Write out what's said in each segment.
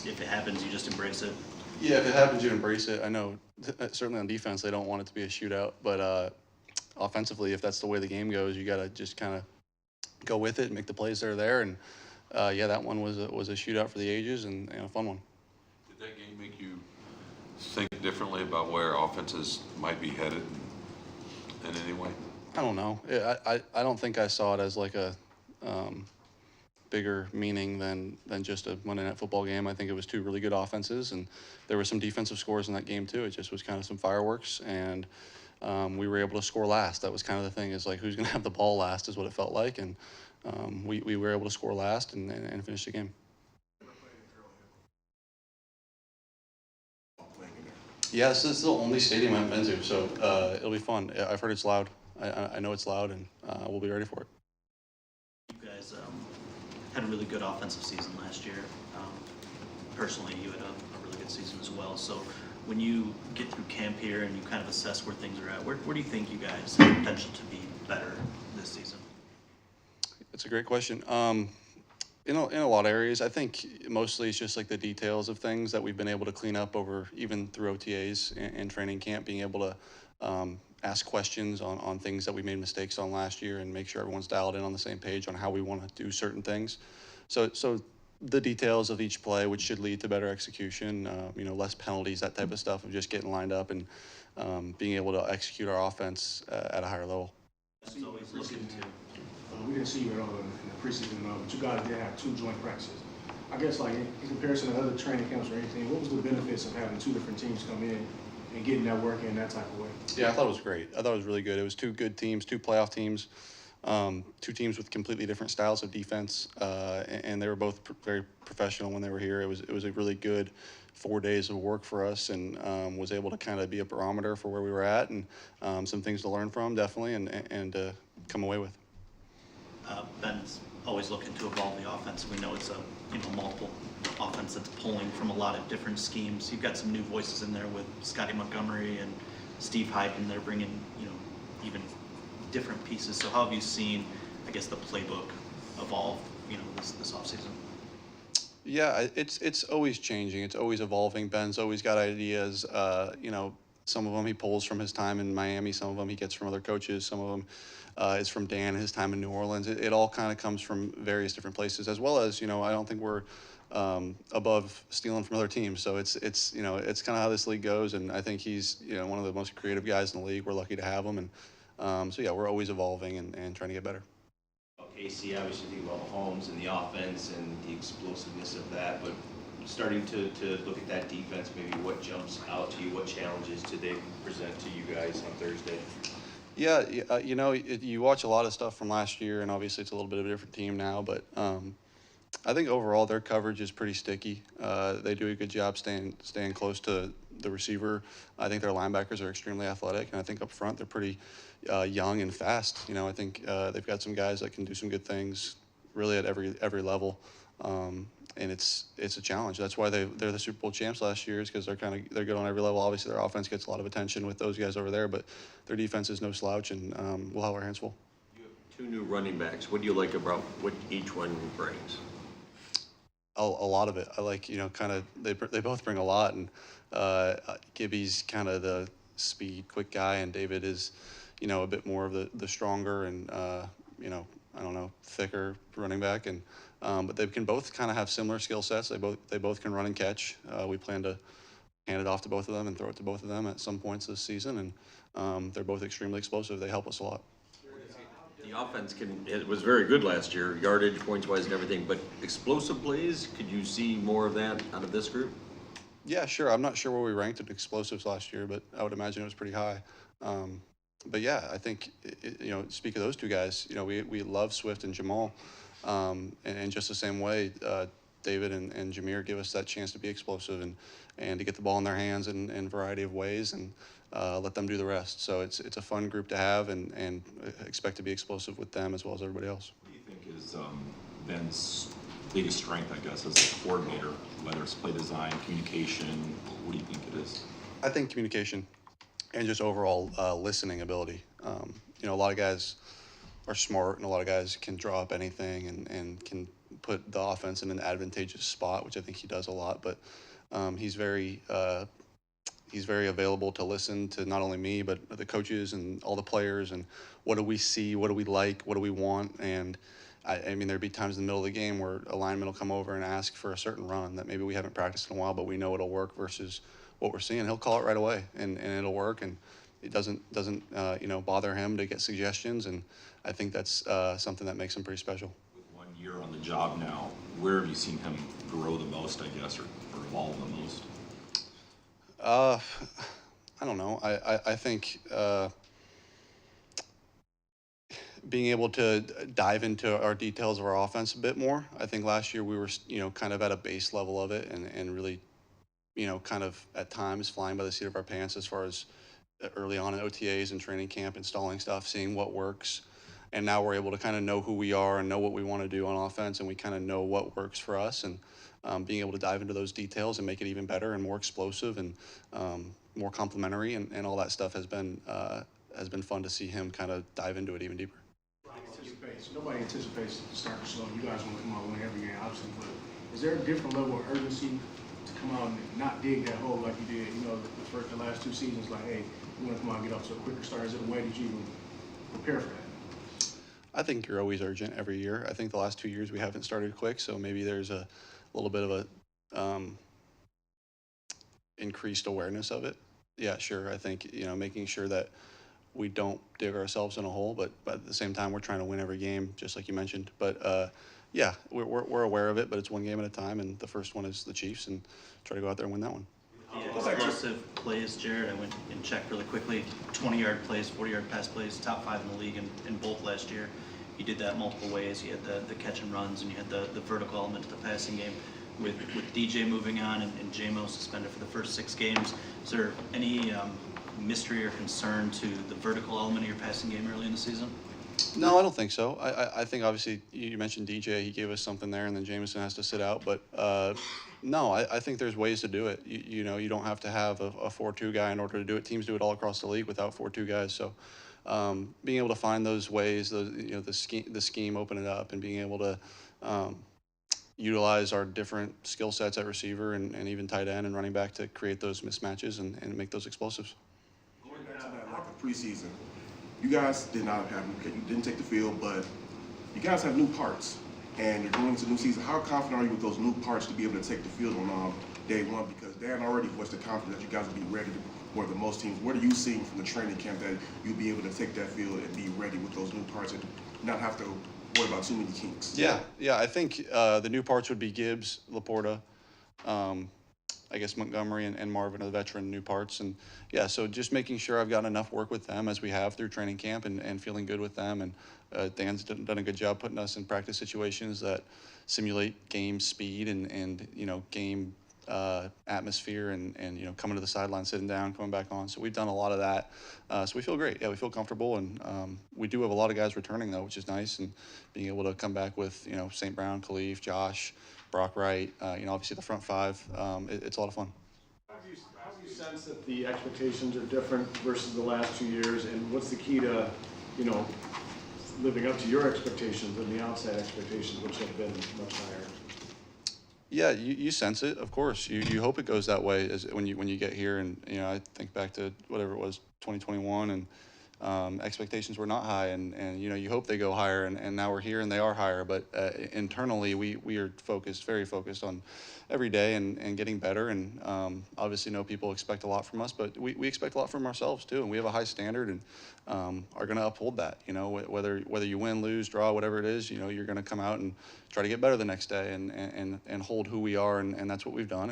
if it happens, you just embrace it? Yeah, if it happens, you embrace it. I know certainly on defense they don't want it to be a shootout, but offensively, if that's the way the game goes, you got to just kind of go with it, make the plays that are there, and yeah, that one was a shootout for the ages and a fun one. Did that game make you think differently about where offenses might be headed in any way? I don't know. I don't think I saw it as like a um, bigger meaning than just a Monday Night Football game. I think it was two really good offenses, and there were some defensive scores in that game too. It just was kind of some fireworks, and we were able to score last. That was kind of the thing, is like who's going to have the ball last is what it felt like, and we were able to score last and finish the game. Yeah, this is the only stadium I've been to, so it'll be fun. I've heard it's loud. I know it's loud, and we'll be ready for it. You guys had a really good offensive season last year. Um, Personally, you had a really good season as well. So when you get through camp here and you kind of assess where things are at, where do you think you guys have potential to be better this season? It's a great question. In a lot of areas, I think mostly it's just like the details of things that we've been able to clean up over even through OTAs and training camp, being able to ask questions on things that we made mistakes on last year and make sure everyone's dialed in on the same page on how we want to do certain things. So the details of each play, which should lead to better execution, less penalties, that type of stuff of just getting lined up and being able to execute our offense at a higher level. It's always looking to. We didn't see you at all in the preseason, but you guys did have two joint practices. I guess, like, in comparison to other training camps or anything, what was the benefits of having two different teams come in and getting that work in that type of way? Yeah, I thought it was great. I thought it was really good. It was two good teams, two playoff teams, two teams with completely different styles of defense, and they were both very professional when they were here. It was a really good 4 days of work for us, and was able to kind of be a barometer for where we were at, and some things to learn from, definitely, and come away with. Ben's always looking to evolve the offense. We know it's a multiple offense that's pulling from a lot of different schemes. You've got some new voices in there with Scotty Montgomery and Steve Hyden. They're bringing even different pieces. So how have you seen, I guess, the playbook evolve this offseason? Yeah, it's always changing. It's always evolving. Ben's always got ideas. Some of them he pulls from his time in Miami. Some of them he gets from other coaches. Some of them is from Dan, his time in New Orleans. It all kind of comes from various different places, as well as I don't think we're above stealing from other teams. So it's kind of how this league goes, and I think he's one of the most creative guys in the league. We're lucky to have him, and so yeah, we're always evolving and trying to get better. KC, obviously think about Mahomes and the offense and the explosiveness of that, but starting to look at that defense, maybe what jumps out to you, what challenges do they present to you guys on Thursday? Yeah, you watch a lot of stuff from last year, and obviously it's a little bit of a different team now, but I think overall their coverage is pretty sticky. They do a good job staying close to the receiver. I think their linebackers are extremely athletic, and I think up front they're pretty young and fast. I think they've got some guys that can do some good things, really at every level. And it's a challenge. That's why they're the Super Bowl champs last year, is because they're good on every level. Obviously, their offense gets a lot of attention with those guys over there, but their defense is no slouch, and we'll have our hands full. You have two new running backs. What do you like about what each one brings? A lot of it. I like, they both bring a lot, and Gibby's kind of the speed, quick guy, and David is, a bit more of the stronger and, I don't know, thicker running back, and but they can both kind of have similar skill sets. They both can run and catch. We plan to hand it off to both of them and throw it to both of them at some points this season, and they're both extremely explosive. They help us a lot. The offense it was very good last year, yardage, points wise, and everything. But explosive plays, could you see more of that out of this group? Yeah, sure. I'm not sure where we ranked in explosives last year, but I would imagine it was pretty high. But yeah, I think speak of those two guys. We love Swift and Jamal, and just the same way, David and Jameer give us that chance to be explosive and to get the ball in their hands in a variety of ways, and let them do the rest. So it's a fun group to have, and expect to be explosive with them as well as everybody else. What do you think is Ben's biggest strength, I guess, as a coordinator, whether it's play design, communication? What do you think it is? I think communication and just overall listening ability. A lot of guys are smart, and a lot of guys can draw up anything and can put the offense in an advantageous spot, which I think he does a lot. But he's very available to listen to not only me but the coaches and all the players, and what do we see, what do we like, what do we want. And I mean, there'd be times in the middle of the game where a lineman will come over and ask for a certain run that maybe we haven't practiced in a while, but we know it'll work versus what we're seeing. He'll call it right away, and it'll work, and it doesn't bother him to get suggestions. And I think that's something that makes him pretty special. With 1 year on the job now, where have you seen him grow the most, I guess, or evolve the most? I don't know. I think being able to dive into our details of our offense a bit more. I think last year we were, kind of at a base level of it, and really, kind of at times flying by the seat of our pants as far as early on in OTAs and training camp, installing stuff, seeing what works. And now we're able to kind of know who we are and know what we want to do on offense, and we kind of know what works for us. And being able to dive into those details and make it even better and more explosive and more complementary and all that stuff has been fun to see him kind of dive into it even deeper. Nobody anticipates starting slow. You guys want to come out and win every game, obviously, but is there a different level of urgency to come out and not dig that hole like you did, the last 2 seasons? Like, hey, we want to come out and get off to a quicker start. Is it a way that you even prepare for that? I think you're always urgent every year. I think the last 2 years we haven't started quick, so maybe there's a little bit of a increased awareness of it. Yeah, sure. I think making sure that we don't dig ourselves in a hole, but at the same time we're trying to win every game, just like you mentioned. But yeah, we're aware of it, but it's one game at a time, and the first one is the Chiefs, and try to go out there and win that one. The explosive plays, Jared, I went and checked really quickly. 20-yard plays, 40-yard pass plays, top 5 in the league in both last year. You did that multiple ways. You had the catch and runs, and you had the vertical element to the passing game. With DJ moving on and J-Mo suspended for the first 6 games, is there any mystery or concern to the vertical element of your passing game early in the season? No, I don't think so. I think obviously you mentioned DJ, he gave us something there, and then Jameson has to sit out. But no, I think there's ways to do it. You don't have to have a 4-2 guy in order to do it. Teams do it all across the league without 4-2 guys. So being able to find those ways, the scheme, open it up, and being able to utilize our different skill sets at receiver and even tight end and running back to create those mismatches and make those explosives. Going back to that, like the preseason, you guys did not have, you didn't take the field, but you guys have new parts, and you're going into the new season. How confident are you with those new parts to be able to take the field on day one? Because Dan already voiced the confidence that you guys will be ready more than most teams. What are you seeing from the training camp that you'll be able to take that field and be ready with those new parts and not have to worry about too many kinks? Yeah. I think the new parts would be Gibbs, Laporta, I guess Montgomery and Marvin are the veteran new parts. And yeah, so just making sure I've gotten enough work with them as we have through training camp and feeling good with them. And Dan's done a good job putting us in practice situations that simulate game speed and game atmosphere and coming to the sideline, sitting down, coming back on. So we've done a lot of that. So we feel great. Yeah, we feel comfortable. And we do have a lot of guys returning, though, which is nice. And being able to come back with, St. Brown, Khalif, Josh, Brock Wright, obviously the front 5, it's a lot of fun. How do you sense that the expectations are different versus the last 2 years, and what's the key to, living up to your expectations and the outside expectations, which have been much higher? Yeah, you sense it, of course. You hope it goes that way when you get here. And I think back to whatever it was, 2021, and expectations were not high, and you hope they go higher, and now we're here and they are higher. But internally, we are very focused on every day and getting better. And obviously, people expect a lot from us, but we expect a lot from ourselves too. And we have a high standard and are going to uphold that. Whether you win, lose, draw, whatever it is, you're going to come out and try to get better the next day and hold who we are, and that's what we've done.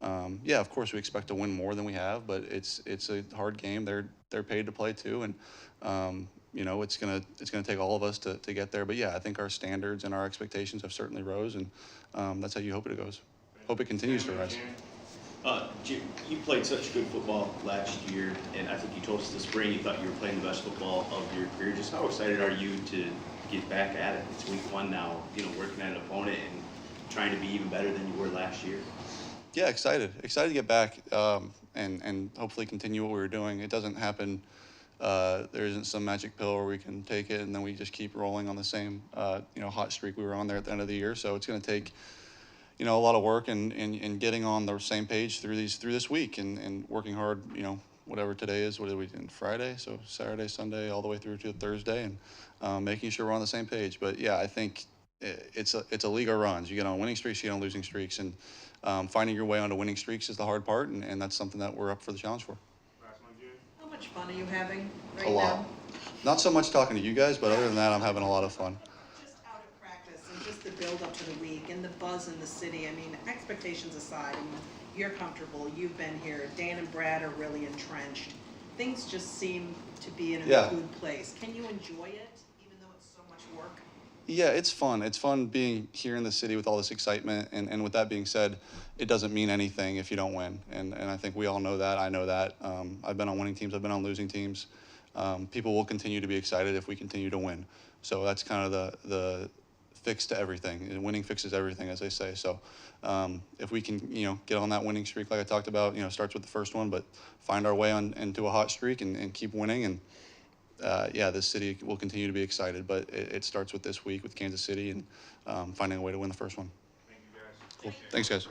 And yeah, of course, we expect to win more than we have, but it's a hard game. They're paid to play too, and it's gonna take all of us to get there. But yeah, I think our standards and our expectations have certainly rose, and that's how you hope it goes. Hope it continues to rise. You played such good football last year, and I think you told us this spring you thought you were playing the best football of your career. Just how excited are you to get back at it? It's week 1 now, working at an opponent and trying to be even better than you were last year. Yeah, excited to get back and hopefully continue what we were doing. It doesn't happen there isn't some magic pill where we can take it and then we just keep rolling on the same, hot streak we were on there at the end of the year. So it's going to take, a lot of work and getting on the same page through this week and working hard, whatever today is. What did we do? Friday? So Saturday, Sunday, all the way through to Thursday, and making sure we're on the same page. But yeah, I think it's a league of runs. You get on winning streaks, you get on losing streaks, and finding your way onto winning streaks is the hard part, and that's something that we're up for the challenge for. How much fun are you having right A lot. now? Not so much talking to you guys, but other than that, I'm having a lot of fun. Just out of practice and just the build up to the week and the buzz in the city. I mean, expectations aside, I mean, you're comfortable, you've been here, Dan and Brad are really entrenched. Things just seem to be in a Yeah. good place. Can you enjoy it, even though it's so much work? Yeah, it's fun. It's fun being here in the city with all this excitement. And with that being said, it doesn't mean anything if you don't win. And I think we all know that. I know that. I've been on winning teams. I've been on losing teams. People will continue to be excited if we continue to win. So that's kind of the fix to everything. And winning fixes everything, as they say. So if we can, get on that winning streak like I talked about, starts with the first one, but find our way into a hot streak and keep winning. And this city will continue to be excited, but it starts with this week with Kansas City and finding a way to win the first one. Thank you, guys. Cool. Thanks, guys.